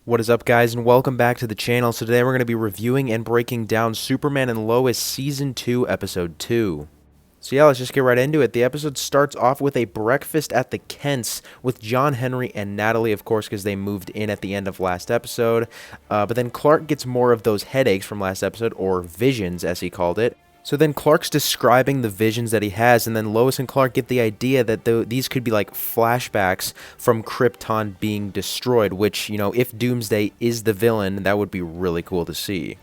What is up, guys, and welcome back to the channel. So today we're going to be reviewing and breaking down Superman and Lois Season 2, Episode 2. So yeah, let's just get right into it. The episode starts off with a breakfast at the Kents with John Henry and Natalie, of course, because they moved in at the end of last episode. But then Clark gets more of those headaches from last episode, or visions, as he called it. So then Clark's describing the visions that he has, and then Lois and Clark get the idea that these could be like flashbacks from Krypton being destroyed, which, you know, if Doomsday is the villain, that would be really cool to see.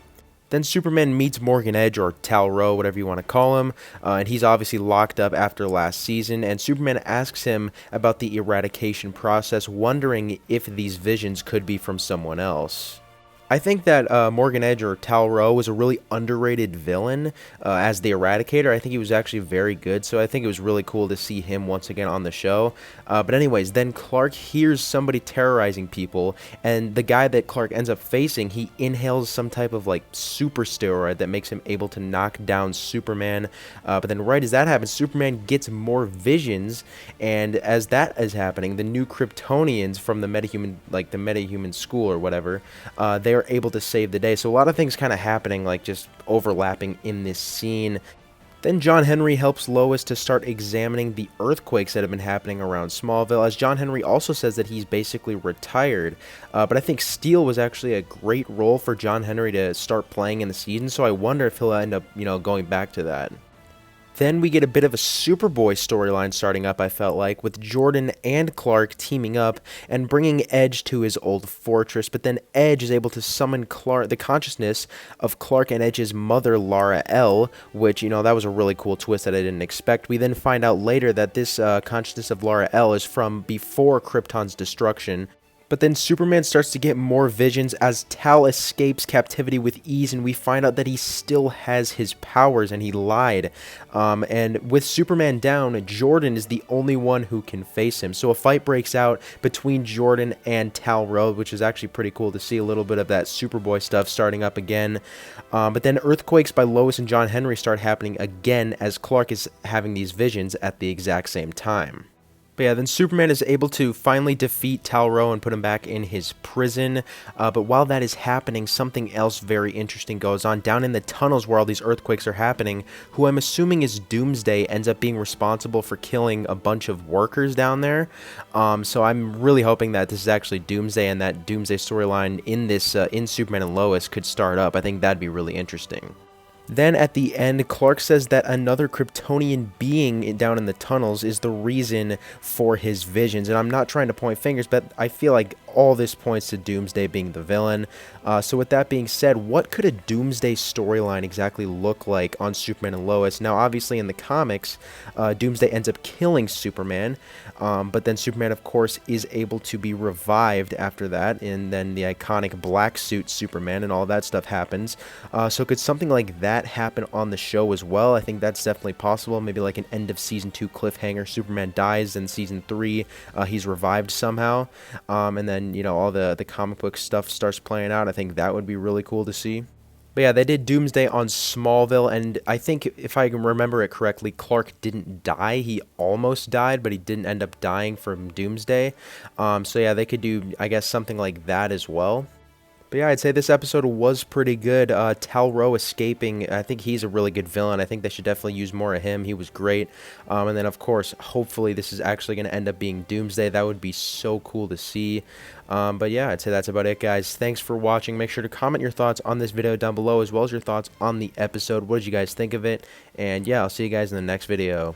Then Superman meets Morgan Edge, or Tal-Rho, whatever you want to call him, and he's obviously locked up after last season, and Superman asks him about the eradication process, wondering if these visions could be from someone else. I think that Morgan Edge, or Tal-Rho, was a really underrated villain as the Eradicator. I think he was actually very good, so I think it was really cool to see him once again on the show. But anyways, then Clark hears somebody terrorizing people, and the guy that Clark ends up facing, he inhales some type of like super steroid that makes him able to knock down Superman. But then right as that happens, Superman gets more visions, and as that is happening, the new Kryptonians from the metahuman school or whatever, they are able to save the day. So a lot of things kind of happening, like just overlapping in this scene. Then John Henry helps Lois to start examining the earthquakes that have been happening around Smallville, as John Henry also says that he's basically retired. But I think Steel was actually a great role for John Henry to start playing in the season, so I wonder if he'll end up, going back to that. Then we get a bit of a Superboy storyline starting up, I felt like, with Jordan and Clark teaming up and bringing Edge to his old fortress, but then Edge is able to summon the consciousness of Clark and Edge's mother, Lara L, which, that was a really cool twist that I didn't expect. We then find out later that this consciousness of Lara L is from before Krypton's destruction. But then Superman starts to get more visions as Tal escapes captivity with ease, and we find out that he still has his powers, and he lied. And with Superman down, Jordan is the only one who can face him. So a fight breaks out between Jordan and Tal-Rho, which is actually pretty cool to see a little bit of that Superboy stuff starting up again. But then earthquakes by Lois and John Henry start happening again as Clark is having these visions at the exact same time. But yeah, then Superman is able to finally defeat Tal-Rho and put him back in his prison. But while that is happening, something else very interesting goes on. Down in the tunnels where all these earthquakes are happening, who I'm assuming is Doomsday, ends up being responsible for killing a bunch of workers down there. So I'm really hoping that this is actually Doomsday, and that Doomsday storyline in this in Superman and Lois could start up. I think that'd be really interesting. Then at the end, Clark says that another Kryptonian being down in the tunnels is the reason for his visions. And I'm not trying to point fingers, but I feel like all this points to Doomsday being the villain. So with that being said, what could a Doomsday storyline exactly look like on Superman and Lois? Now, obviously in the comics, Doomsday ends up killing Superman, but then Superman, of course, is able to be revived after that, and then the iconic black suit Superman and all that stuff happens. So could something like that happen on the show as well? I think that's definitely possible. Maybe like an end of Season 2 cliffhanger. Superman dies in Season 3. He's revived somehow. And then, all the comic book stuff starts playing out. I think that would be really cool to see. But yeah, they did Doomsday on Smallville, and I think, if I can remember it correctly, Clark didn't die. He almost died, but he didn't end up dying from Doomsday. So yeah, they could do, I guess, something like that as well. But yeah, I'd say this episode was pretty good. Tal-Rho escaping, I think he's a really good villain. I think they should definitely use more of him. He was great. And then, of course, hopefully this is actually going to end up being Doomsday. That would be so cool to see. But yeah, I'd say that's about it, guys. Thanks for watching. Make sure to comment your thoughts on this video down below, as well as your thoughts on the episode. What did you guys think of it? And yeah, I'll see you guys in the next video.